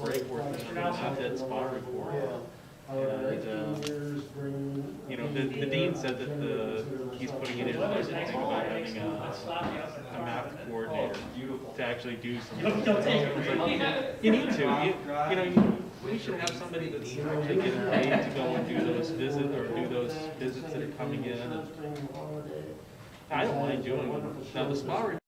great working on that spot report. And the dean said that he's putting it in the budget thing about having a math coordinator to actually do some. You need to. We should have somebody that's actually getting paid to go and do those visits that are coming in. And I don't mind doing them. Now the spot report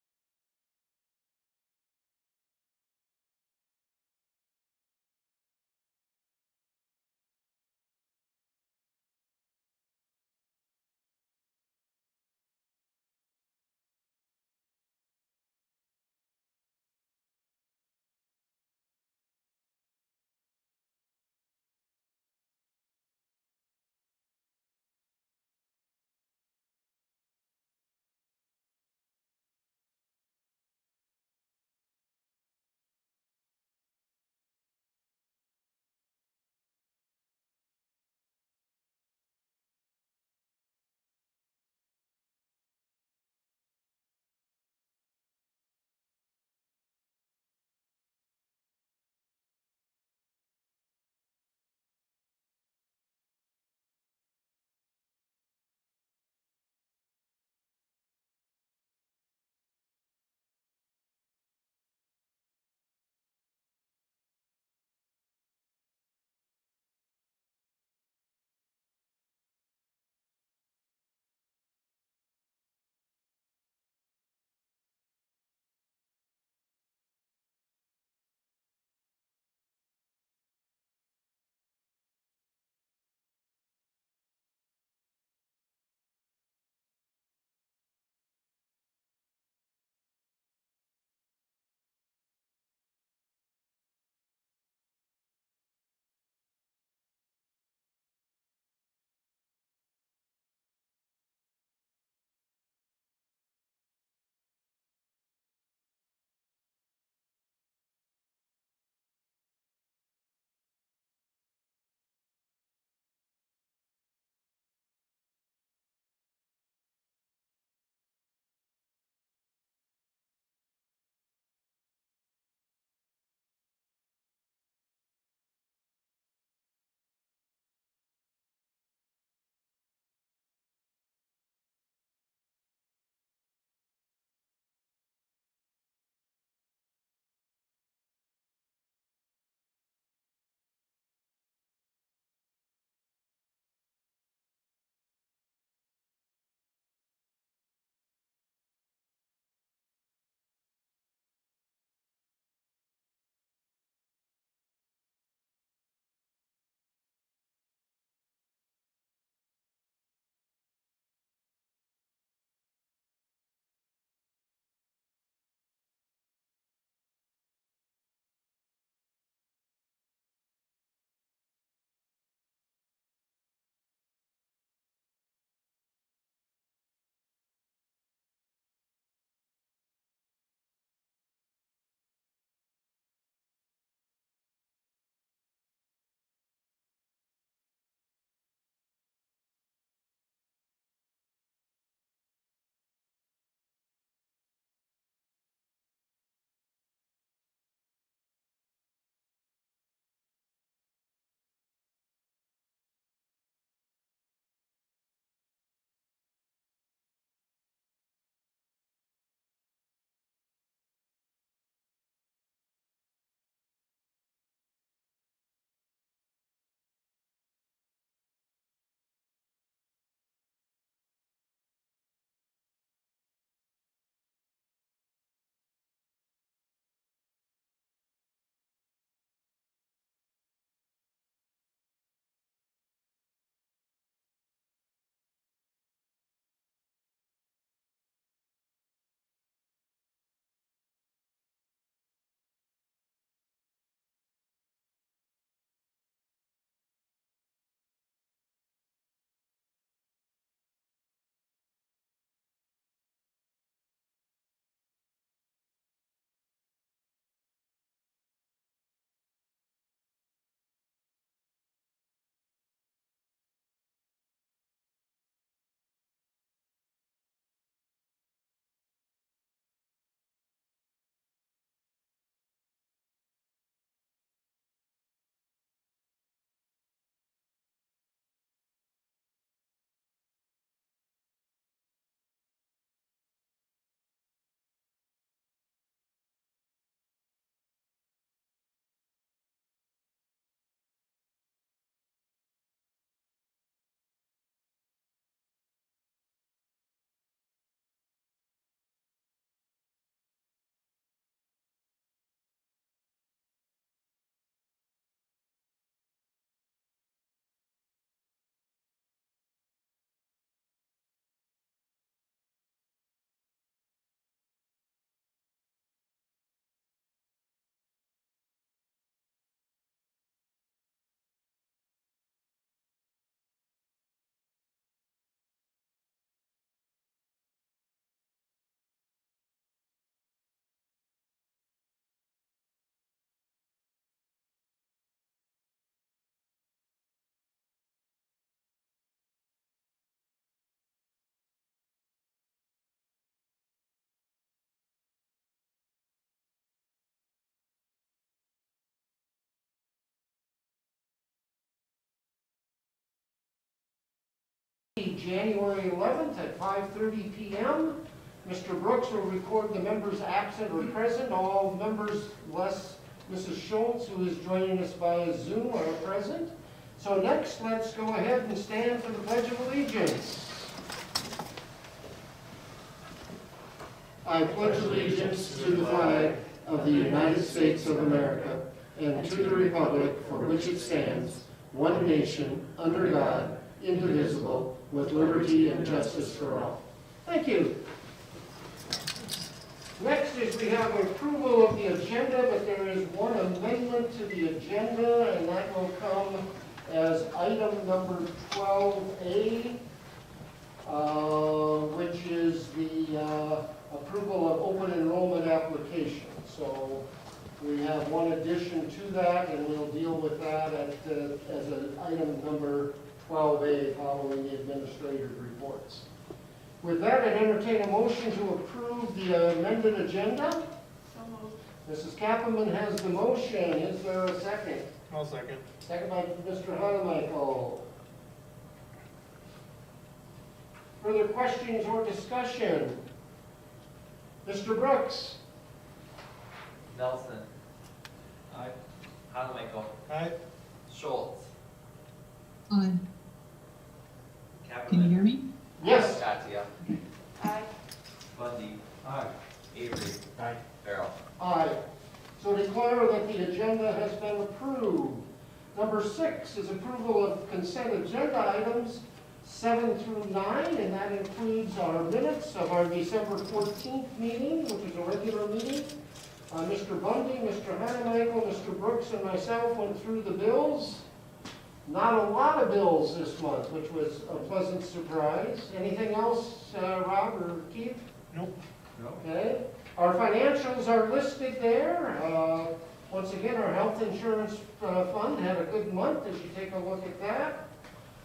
January 11th at 5:30 p.m. Mr. Brooks will record the members absent or present. All members, less Mrs. Schultz, who is joining us via Zoom, are present. So next, let's go ahead and stand for the Pledge of Allegiance. I pledge allegiance to the flag of the United States of America and to the republic for which it stands, one nation, under God, indivisible, with liberty and justice for all. Thank you. Next is we have approval of the agenda, but there is one amendment to the agenda, and that will come as item number 12A, which is the approval of open enrollment application. So we have one addition to that, and we'll deal with that as an item number 12A following the administrative reports. With that, I'd entertain a motion to approve the amended agenda. So moved. Mrs. Kappelman has the motion. Is there a second? I'll second. Second by Mr. Hanemichael. Further questions or discussion? Mr. Brooks? Nelson. Aye. Hanemichael. Aye. Schultz. Aye. Kappelman. Can you hear me? Yes. Katia. Aye. Bundy. Aye. Avery. Aye. Farrell. Aye. So declare that the agenda has been approved. Number 6 is approval of consent agenda items 7 through 9, and that includes our minutes of our December 14th meeting, which is a regular meeting. Mr. Bundy, Mr. Hanemichael, Mr. Brooks, and myself went through the bills. Not a lot of bills this month, which was a pleasant surprise. Anything else, Rob or Keith? Nope. Okay. Our financials are listed there. Once again, our health insurance fund had a good month as you take a look at that.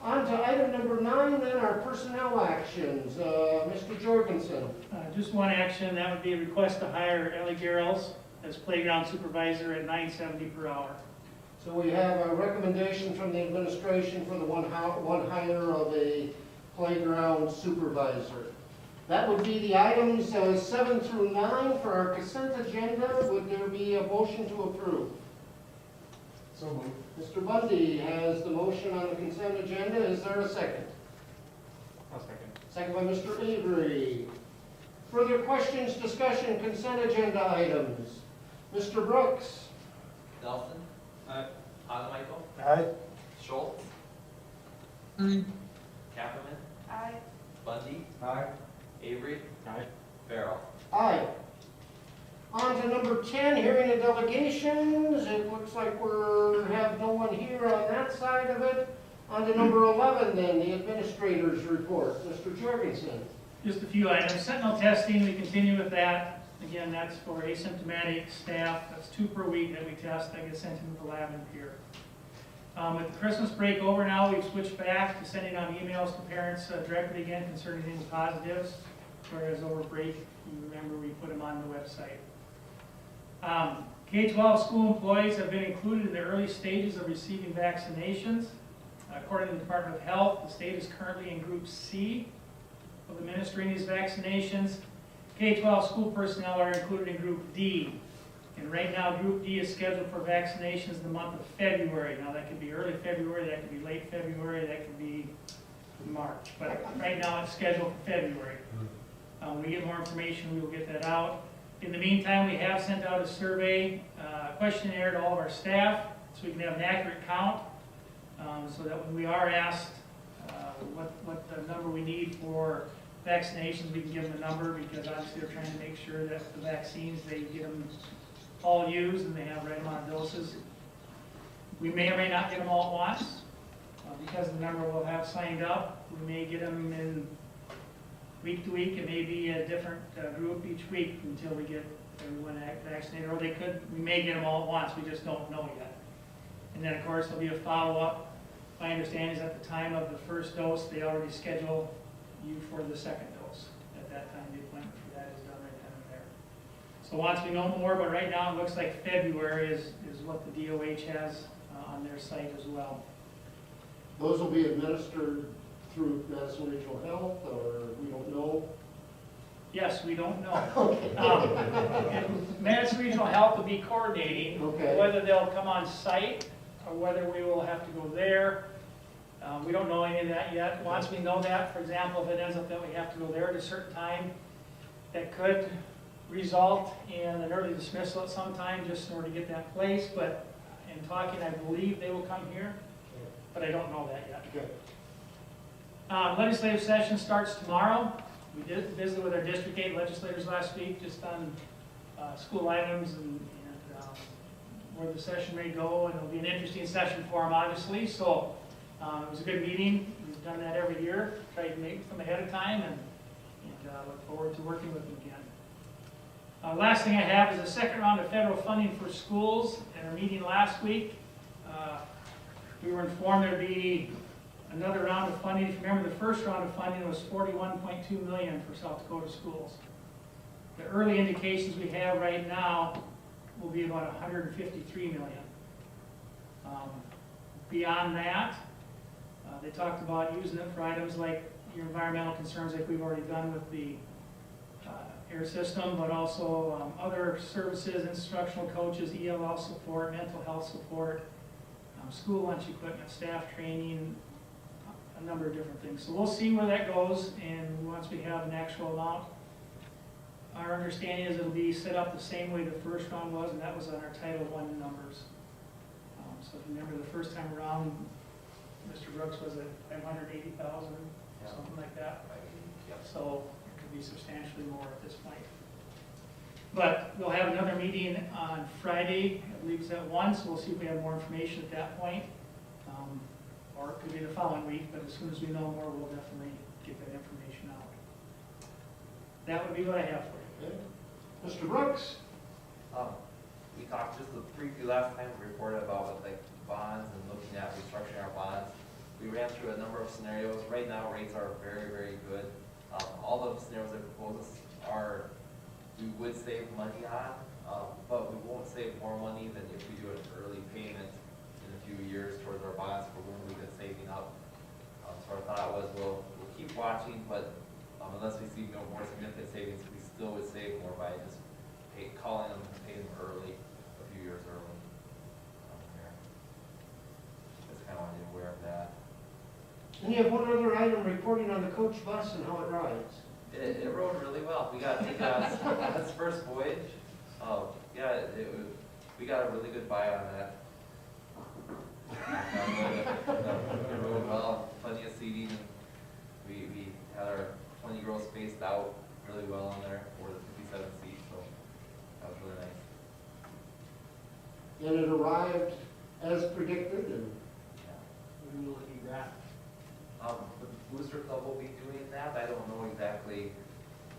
On to item number 9, then, our personnel actions. Mr. Jorgensen. Just one action, that would be a request to hire Ellie Garrels as playground supervisor at $9.70 per hour. So we have a recommendation from the administration for the one hire of a playground supervisor. That would be the items 7 through 9 for our consent agenda. Would there be a motion to approve? So moved. Mr. Bundy has the motion on the consent agenda. Is there a second? I'll second. Second by Mr. Avery. Further questions, discussion, consent agenda items? Mr. Brooks? Nelson. Aye. Hanemichael. Aye. Schultz. Aye. Kappelman. Aye. Bundy. Aye. Avery. Aye. Farrell. Aye. On to number 10, hearing of delegations. It looks like we have no one here on that side of it. On to number 11 then, the administrator's report. Mr. Jorgensen. Just a few items. Sentinel testing, we continue with that. Again, that's for asymptomatic staff. That's 2 per week that we test. That gets sent into the lab in Pier. With the Christmas break over now, we've switched back to sending out emails to parents directly again concerning any positives. Whereas over break, you remember we put them on the website. K-12 school employees have been included in the early stages of receiving vaccinations. According to the Department of Health, the state is currently in Group C of administering these vaccinations. K-12 school personnel are included in Group D. And right now, Group D is scheduled for vaccinations in the month of February. Now, that could be early February, that could be late February, that could be March. But right now, it's scheduled for February. When we get more information, we will get that out. In the meantime, we have sent out a survey questionnaire to all of our staff so we can have an accurate count so that when we are asked what the number we need for vaccinations, we can give them a number, because obviously they're trying to make sure that the vaccines, they get them all used and they have the right amount of doses. We may or may not get them all at once because of the number we'll have signed up. We may get them in week to week. It may be a different group each week until we get everyone vaccinated, or we may get them all at once. We just don't know yet. And then, of course, there'll be a follow-up. My understanding is at the time of the first dose, they already schedule you for the second dose. At that time, the appointment for that is done right then and there. So once we know more, but right now it looks like February is what the DOH has on their site as well. Those will be administered through Madison Regional Health, or we don't know? Yes, we don't know. Okay. And Madison Regional Health will be coordinating Okay. whether they'll come on site or whether we will have to go there. We don't know any of that yet. Once we know that, for example, if it ends up that we have to go there at a certain time, that could result in an early dismissal at some time just in order to get that place. But in talking, I believe they will come here, but I don't know that yet. Okay. Legislative session starts tomorrow. We did visit with our District 8 legislators last week, just on school items and where the session may go, and it'll be an interesting session for them, obviously. So it was a good meeting. We've done that every year, tried to make them ahead of time, and look forward to working with them again. Last thing I have is a second round of federal funding for schools. At our meeting last week, we were informed there'd be another round of funding. If you remember, the first round of funding was $41.2 million for South Dakota schools. The early indications we have right now will be about $153 million. Beyond that, they talked about using it for items like your environmental concerns, like we've already done with the air system, but also other services, instructional coaches, ELL support, mental health support, school lunch equipment, staff training, a number of different things. So we'll see where that goes, and once we have an actual amount, our understanding is it'll be set up the same way the first round was, and that was on our Title I numbers. So if you remember the first time around, Mr. Brooks was at 580,000, something like that. So it could be substantially more at this point. But we'll have another meeting on Friday, I believe it's at 1, so we'll see if we have more information at that point. Or it could be the following week, but as soon as we know more, we'll definitely get that information out. That would be what I have for you. Okay. Mr. Brooks? We talked just the preview last time, we reported about with like bonds and looking at restructuring our bonds. We ran through a number of scenarios. Right now, rates are very, very good. All the scenarios that propose are, we would save money on, but we won't save more money than if we do an early payment in a few years towards our bonds for when we've been saving up. So our thought was we'll keep watching, but unless we see more significant savings, we still would save more by just calling them and paying them early, a few years early. Just kind of wanted you aware of that. And you have one other item, reporting on the coach bus and how it rides. It rode really well. We got its first voyage. Yeah, we got a really good buy on that. It rode well, plenty of seating. We had our 20 girls spaced out really well on there for the 57 seats, so that was really nice. And it arrived as predicted, and Yeah. we will do that. The Booster Club will be doing that. I don't know exactly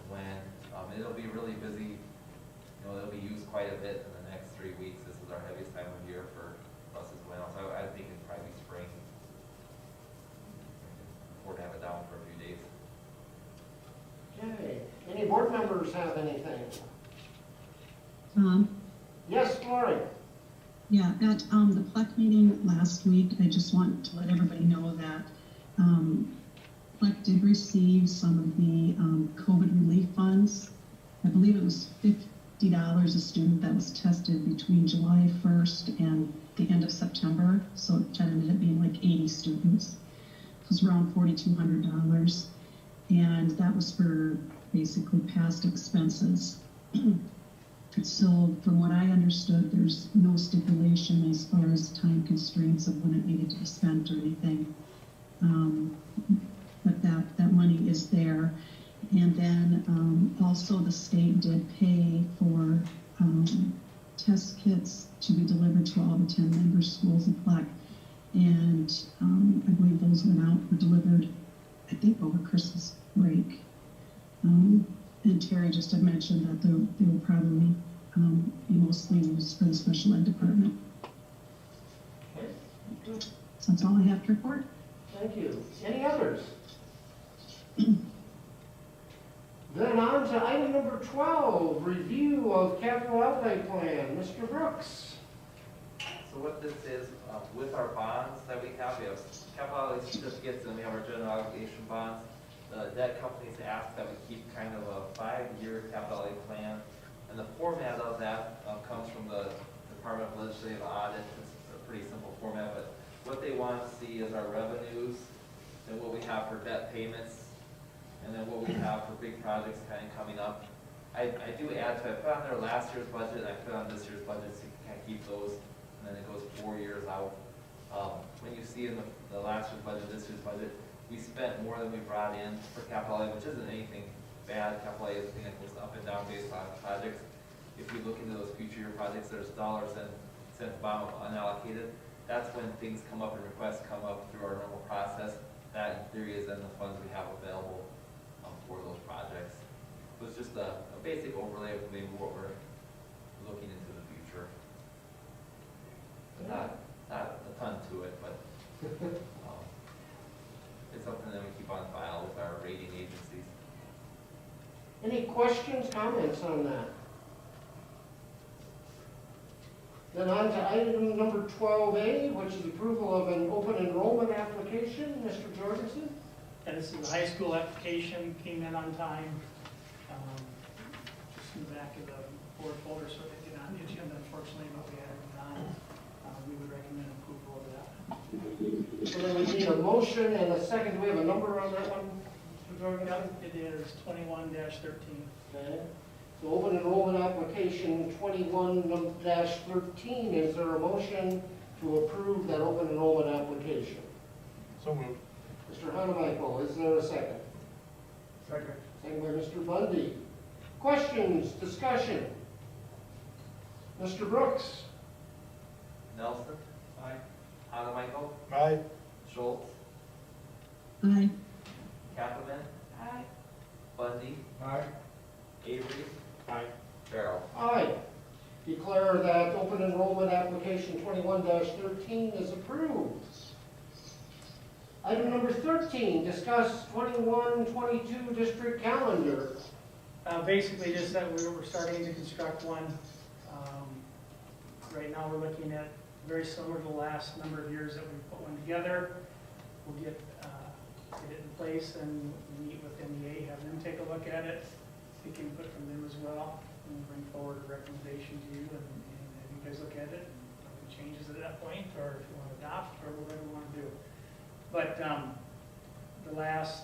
when. It'll be really busy. It'll be used quite a bit in the next 3 weeks. This is our heaviest time of year for buses going out. So I think it'd probably be spring. Or to have it down for a few days. Okay. Any board members have anything? Tom? Yes, Lori? Yeah, at the PLEC meeting last week, I just want to let everybody know that PLEC did receive some of the COVID relief funds. I believe it was $50 a student that was tested between July 1st and the end of September. So it ended up being like 80 students. It was around $4,200. And that was for basically past expenses. So from what I understood, there's no stipulation as far as time constraints of when it needed to be spent or anything. But that money is there. And then also the state did pay for test kits to be delivered to all the 10 member schools in PLEC. And I believe those were delivered, I think, over Christmas break. And Terry just had mentioned that they will probably be mostly used for the special ed department. Okay. So that's all I have to report. Thank you. Any others? Then on to item number 12, review of capital outlay plan. Mr. Brooks? So what this is, with our bonds that we have capital outlay certificates and we have our general obligation bonds. The debt companies ask that we keep kind of a 5-year capital outlay plan. And the format of that comes from the Department of Legislative Audit. It's a pretty simple format, but what they want to see is our revenues and what we have for debt payments, and then what we have for big projects kind of coming up. I do add to it, I put on there last year's budget, and I put on this year's budget, so you can kind of keep those, and then it goes 4 years out. When you see in the last year's budget, this year's budget, we spent more than we brought in for capital outlay, which isn't anything bad. Capital outlay is a thing that goes up and down based on projects. If you look into those future year projects, there's dollars and cents bound unallocated. That's when things come up and requests come up through our normal process. That in theory is then the funds we have available for those projects. So it's just a basic overlay of maybe what we're looking into the future. Not a ton to it, but it's something that we keep on file with our rating agencies. Any questions, comments on that? Then on to item number 12A, which is approval of an open enrollment application. Mr. Jorgensen? And this is the high school application, came in on time. Just in the back of the board folder, so they get on the agenda, unfortunately, but we had it on. We would recommend approval of that. So then we need a motion and a second. Do we have a number on that one, Mr. Jorgensen? Yep, it is 21-13. Okay. So open enrollment application 21-13, is there a motion to approve that open enrollment application? So moved. Mr. Hanamichael, is there a second? Second. Second by Mr. Bundy. Questions, discussion? Mr. Brooks? Nelson, Aye. Hanamichael, Aye. Schultz, Aye. Kappelman, Aye. Bundy, Aye. Avery, Aye. Farrell. Aye. Declare that open enrollment application 21-13 is approved. Item number 13, discuss 21-22 district calendar. Basically, just that we're starting to construct one. Right now, we're looking at very similar to the last number of years that we've put one together. We'll get it in place and meet with MEA, have them take a look at it, take input from them as well, and bring forward a recommendation to you, and have you guys look at it, and make changes at that point, or if you want to adopt, or whatever you want to do. But the last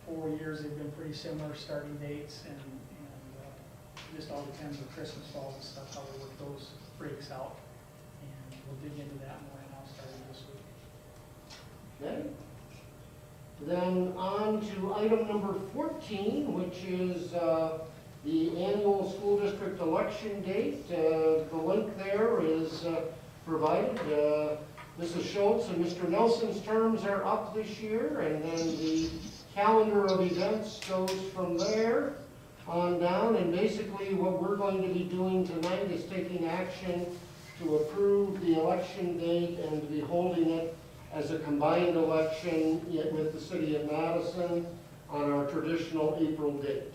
4 years, they've been pretty similar starting dates, and just all depends on Christmas, falls and stuff, how we work those breaks out. And we'll dig into that more now starting this week. Okay. Then on to item number 14, which is the annual school district election date. The link there is provided. Mrs. Schultz and Mr. Nelson's terms are up this year, and then the calendar of events goes from there on down. And basically what we're going to be doing tonight is taking action to approve the election date and to be holding it as a combined election with the city of Madison on our traditional April date.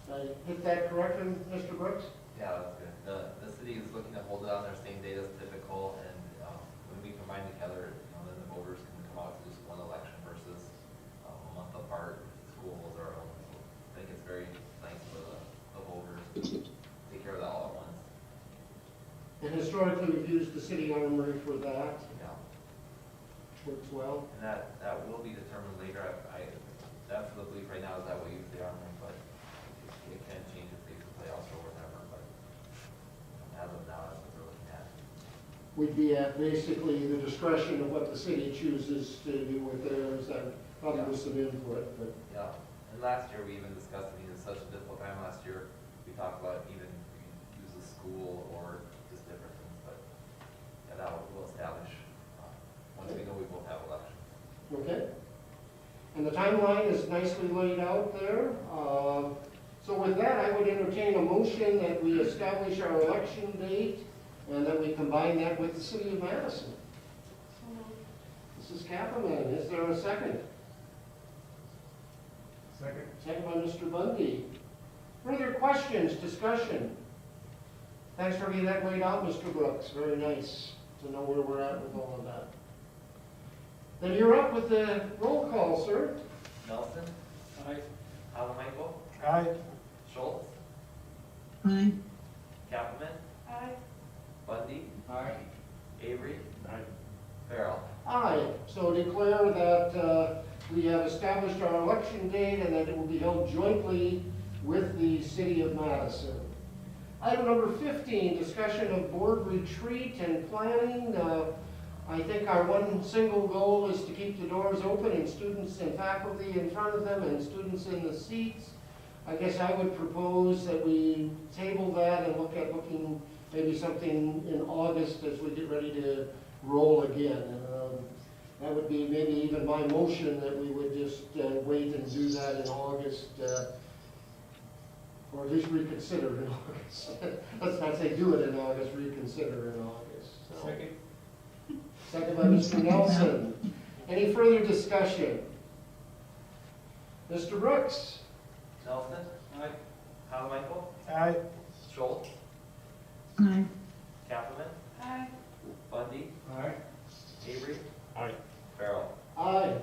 Did I hit that correctly, Mr. Brooks? Yeah, that's good. The city is looking to hold it on their same date as typical, and when we combine together, then the voters can come out to just one election versus a month apart. School holds our own. So I think it's very nice for the voters to take care of that all at once. And historically, we've used the city armory for that. Yeah. Works well. And that will be determined later. That's the belief right now is that we'll use the armory, but it can change if they playoffs or whatever. But as of now, that's what we're looking at. Would be at basically the discretion of what the city chooses to do with theirs. That probably was some input, but Yeah. And last year we even discussed, it was such a difficult time last year. We talked about even use the school or just different things, but yeah, that will establish once we know we both have elections. okay. And the timeline is nicely laid out there. So with that, I would entertain a motion that we establish our election date and that we combine that with the city of Madison. So moved. Mrs. Kappelman, is there a second? Second. Second by Mr. Bundy. Further questions, discussion? Thanks for getting that laid out, Mr. Brooks. Very nice to know where we're at with all of that. Then you're up with the roll call, sir. Nelson, Aye. Halamichael, Aye. Schultz, Aye. Kappman, Aye. Bundy, Aye. Avery, Aye. Farrell. Aye. So declare that we have established our election date and that it will be held jointly with the city of Madison. Item number 15, discussion of board retreat and planning. I think our one single goal is to keep the doors open and students and faculty in front of them and students in the seats. I guess I would propose that we table that and look at booking maybe something in August as we get ready to roll again. That would be maybe even my motion that we would just wait and do that in August, or at least reconsider in August. Let's not say do it in August, reconsider in August. So. Second. Second by Mr. Nelson. Any further discussion? Mr. Brooks? Nelson, Aye. Halamichael, Aye. Schultz, Aye. Kappman, Aye. Bundy, Aye. Avery, Aye. Farrell. Aye.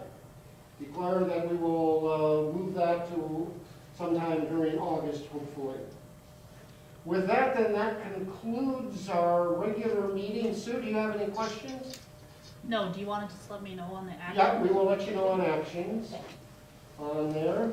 Declare that we will move that to sometime during August, hopefully. With that, then, that concludes our regular meeting. Sue, do you have any questions? No, do you want to just let me know on the action? Yeah, we will let you know on actions on there.